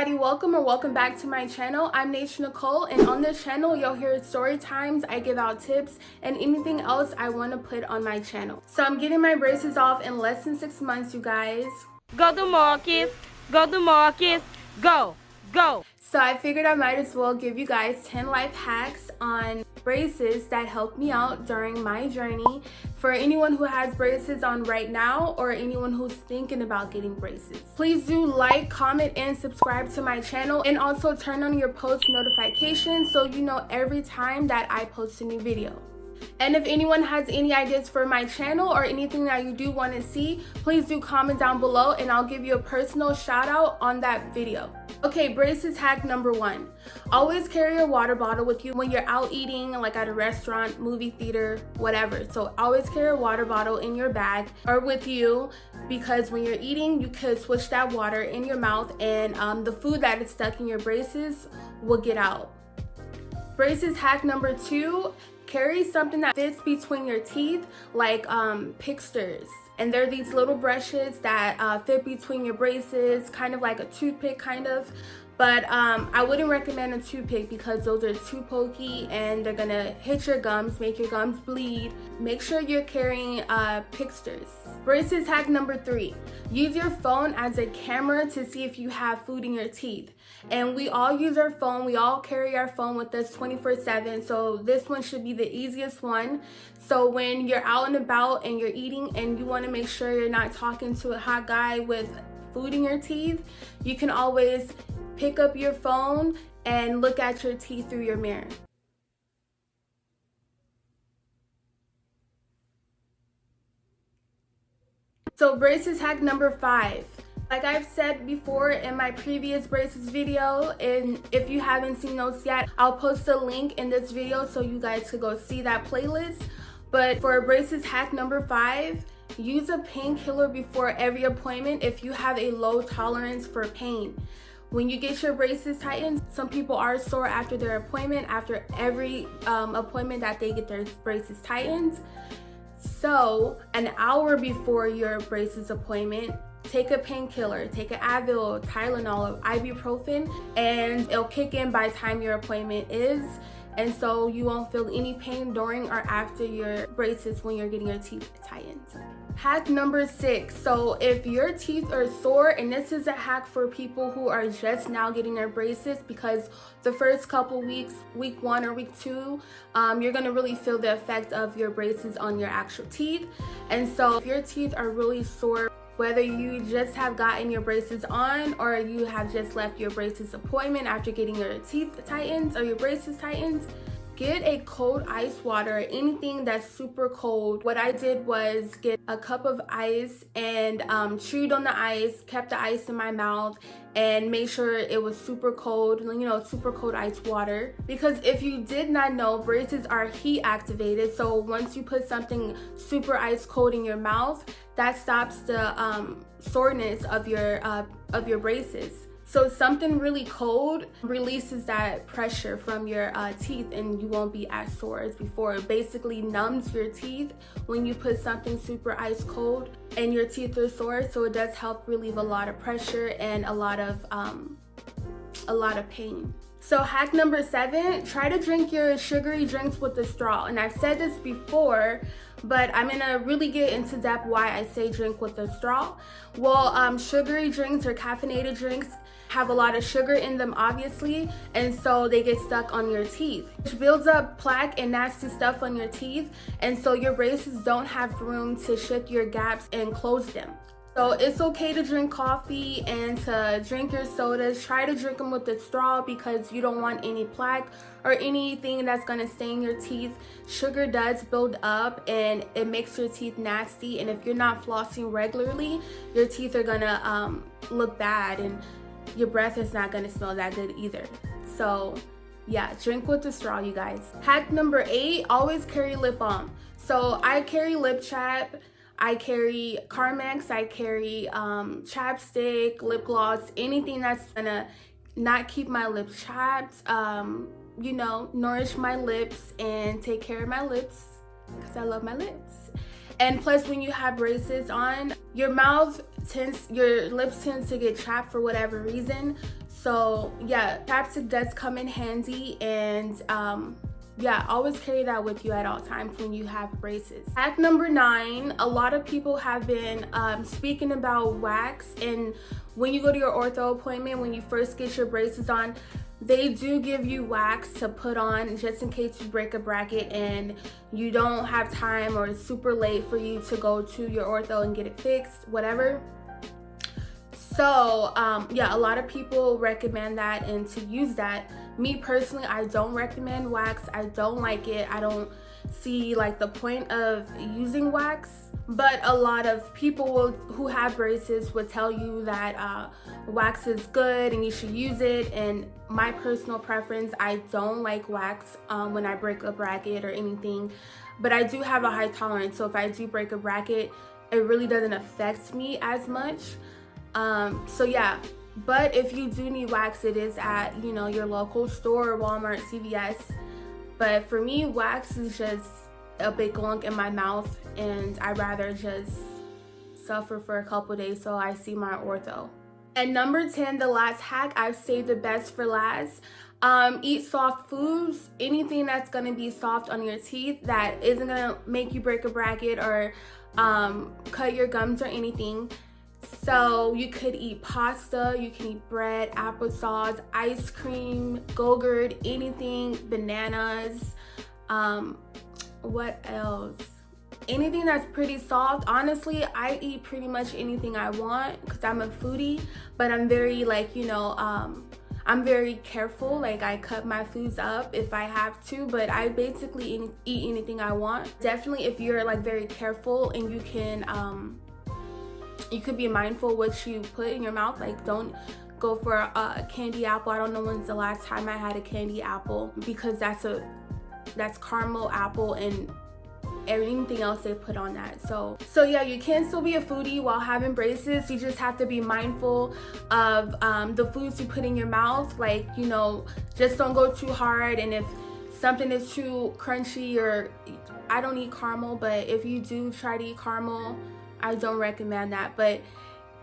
everybody, welcome back to my channel. I'm Naysha Nicole, and on this channel you'll hear story times, I give out tips, and anything else I want to put on my channel. So I'm getting my braces off in less than 6 months, you guys. Go to market, go. So I figured I might as well give you guys 10 life hacks on braces that helped me out during my journey. For anyone who has braces on right now or anyone who's thinking about getting braces, please do like, comment, and subscribe to my channel, and also turn on your post notifications so you know every time that I post a new video. And if anyone has any ideas for my channel or anything that you do want to see, please do comment down below and I'll give you a personal shout out on that video. Okay, braces hack number 1. Always carry a water bottle with you when you're out eating, like at a restaurant, movie theater, whatever. So always carry a water bottle in your bag or with you, because when you're eating, you could switch that water in your mouth and the food that is stuck in your braces will get out. Braces hack number 2. Carry something that fits between your teeth, like picksters. And they're these little brushes that fit between your braces, kind of like a toothpick kind of. But I wouldn't recommend a toothpick because those are too pokey and they're gonna hit your gums, make your gums bleed. Make sure you're carrying picksters. Braces hack number 3. Use your phone as a camera to see if you have food in your teeth. And we all use our phone, we all carry our phone with us 24/7, so this one should be the easiest one. So when you're out and about and you're eating and you want to make sure you're not talking to a hot guy with food in your teeth, you can always pick up your phone and look at your teeth through your mirror. So braces hack number 5. Like I've said before in my previous braces video, and if you haven't seen those yet, I'll post a link in this video so you guys could go see that playlist. But for braces hack number 5, use a painkiller before every appointment if you have a low tolerance for pain. When you get your braces tightened, some people are sore after their appointment, after every appointment that they get their braces tightened. So an hour before your braces appointment, take a painkiller, take an Advil, Tylenol, or ibuprofen, and it'll kick in by the time your appointment is. And so you won't feel any pain during or after your braces when you're getting your teeth tightened. Hack number 6. So if your teeth are sore, and this is a hack for people who are just now getting their braces, because the first couple weeks, week 1 or week 2, you're gonna really feel the effect of your braces on your actual teeth. And so if your teeth are really sore, whether you just have gotten your braces on or you have just left your braces appointment after getting your teeth tightened or your braces tightened, get a cold ice water, anything that's super cold. What I did was get a cup of ice and chewed on the ice, kept the ice in my mouth, and made sure it was super cold, super cold ice water. Because if you did not know, braces are heat activated. So once you put something super ice cold in your mouth, that stops the soreness of your braces. So something really cold releases that pressure from your teeth and you won't be as sore as before. It basically numbs your teeth when you put something super ice cold and your teeth are sore. So it does help relieve a lot of pressure and a lot of pain. So hack number 7, try to drink your sugary drinks with a straw. And I've said this before, but I'm gonna really get into depth why I say drink with a straw. Well, sugary drinks or caffeinated drinks have a lot of sugar in them, obviously, and so they get stuck on your teeth, which builds up plaque and nasty stuff on your teeth, and so your braces don't have room to shift your gaps and close them. So it's okay to drink coffee and to drink your sodas. Try to drink them with a straw because you don't want any plaque or anything that's gonna stain your teeth. Sugar does build up and it makes your teeth nasty, and if you're not flossing regularly, your teeth are gonna look bad and your breath is not gonna smell that good either. So yeah, drink with a straw, you guys. Hack number 8, always carry lip balm. So I carry lip chap, I carry Carmex, I carry chapstick, lip gloss, anything that's gonna not keep my lips chapped, nourish my lips and take care of my lips because I love my lips. And plus, when you have braces on, your lips tend to get chapped for whatever reason. So yeah, chapstick does come in handy, and yeah, always carry that with you at all times when you have braces. Hack number 9, a lot of people have been speaking about wax, and when you go to your ortho appointment, when you first get your braces on, they do give you wax to put on just in case you break a bracket and you don't have time, or it's super late for you to go to your ortho and get it fixed, whatever. So yeah, a lot of people recommend that and to use that. Me personally, I don't recommend wax. I don't like it. I don't see like the point of using wax. But a lot of people who have braces would tell you that wax is good and you should use it. And my personal preference, I don't like wax when I break a bracket or anything. But I do have a high tolerance, so if I do break a bracket, it really doesn't affect me as much. So yeah, but if you do need wax, it is at, you know, your local store, Walmart, CVS. But for me, wax is just a big lunk in my mouth, and I'd rather just suffer for a couple days so I see my ortho. And number 10, the last hack, I've saved the best for last. Eat soft foods, anything that's gonna be soft on your teeth that isn't gonna make you break a bracket or cut your gums or anything. So you could eat pasta, you can eat bread, applesauce, ice cream, Go-Gurt, anything, bananas, what else? Anything that's pretty soft. Honestly, I eat pretty much anything I want because I'm a foodie, but I'm very like, you know, I'm very careful. Like, I cut my foods up if I have to, but I basically eat anything I want. Definitely if you're like very careful and you can, you could be mindful what you put in your mouth. Like, don't go for a candy apple. I don't know when's the last time I had a candy apple, because that's caramel apple and everything else they put on that. So yeah, you can still be a foodie while having braces. You just have to be mindful of the foods you put in your mouth. Like, you know, just don't go too hard, and if something is too crunchy, or I don't eat caramel, but if you do try to eat caramel, I don't recommend that. But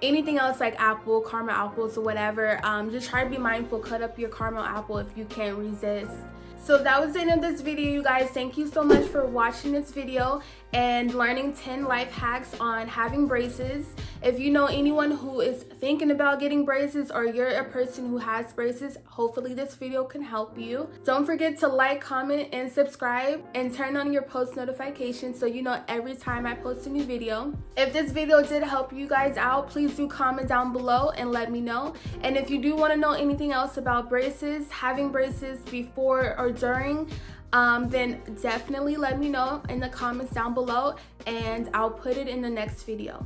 anything else like apple, caramel apples or whatever, just try to be mindful. Cut up your caramel apple if you can't resist. So that was the end of this video, you guys. Thank you so much for watching this video and learning 10 life hacks on having braces. If you know anyone who is thinking about getting braces, or you're a person who has braces, hopefully this video can help you. Don't forget to like, comment, and subscribe, and turn on your post notifications so you know every time I post a new video. If this video did help you guys out, please do comment down below and let me know. And if you do want to know anything else about braces, having braces before or during, then definitely let me know in the comments down below, and I'll put it in the next video.